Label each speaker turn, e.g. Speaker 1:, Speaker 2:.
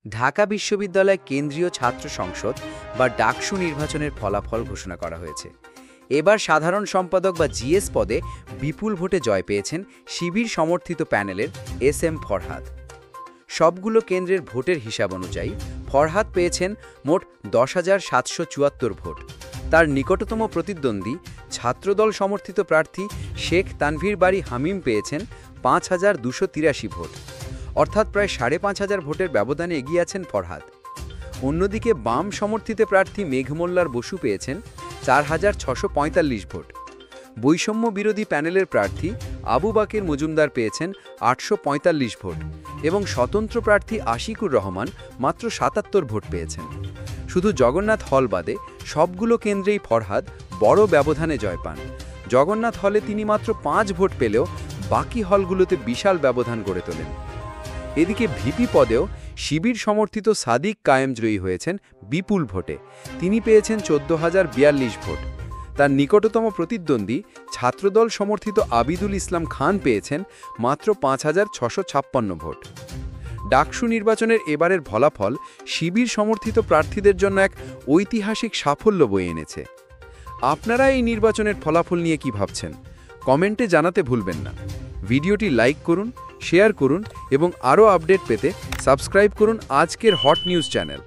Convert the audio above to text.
Speaker 1: ঢাকা বিশ্ববিদ্যালয় কেন্দ্রীয় ছাত্র সংসদ বা ডাকসু নির্বাচনের ফলাফল ঘোষণা করা হয়েছে। এবার সাধারণ সম্পাদক বা জিএস পদে বিপুল ভোটে জয় পেয়েছেন শিবির সমর্থিত প্যানেলের এস.এম. ফরহাদ। সবগুলো কেন্দ্রের ভোটের হিসাব অনুযায়ী ফরহাদ পেয়েছেন মোট 10,774 ভোট। তার নিকটতম প্রতিদ্বন্দ্বী ছাত্রদল সমর্থিত প্রার্থী শেখ তানভীর বারী হামিম পেয়েছেন 5,283 ভোট, অর্থাৎ প্রায় 5,500 ভোটের ব্যবধানে এগিয়ে আছেন ফরহাদ। অন্যদিকে বাম সমর্থিত প্রার্থী মেঘমোল্লার বসু পেয়েছেন 4,645 ভোট। বৈষম্য বিরোধী প্যানেলের প্রার্থী আবু বাকের মজুমদার পেয়েছেন 845 ভোট এবং স্বতন্ত্র প্রার্থী আশিকুর রহমান মাত্র 77 ভোট পেয়েছেন। শুধু জগন্নাথ হল বাদে সবগুলো কেন্দ্রেই ফরহাদ বড় ব্যবধানে জয় পান। জগন্নাথ হলে তিনি মাত্র 5 ভোট পেলেও বাকি হলগুলোতে বিশাল ব্যবধান গড়ে তোলেন। এদিকে ভিপি পদেও শিবির সমর্থিত সাদিক কায়েম জয়ী হয়েছেন বিপুল ভোটে। তিনি পেয়েছেন 14,042 ভোট। তার নিকটতম প্রতিদ্বন্দ্বী ছাত্রদল সমর্থিত আবিদুল ইসলাম খান পেয়েছেন মাত্র 5,656 ভোট। ডাকসু নির্বাচনের এবারের ফলাফল শিবির সমর্থিত প্রার্থীদের জন্য এক ঐতিহাসিক সাফল্য বয়ে এনেছে। আপনারা এই নির্বাচনের ফলাফল নিয়ে কি ভাবছেন? কমেন্টে জানাতে ভুলবেন না। ভিডিওটি লাইক করুন, শেয়ার করুন এবং আরও আপডেট পেতে সাবস্ক্রাইব করুন আজকের হট নিউজ চ্যানেল।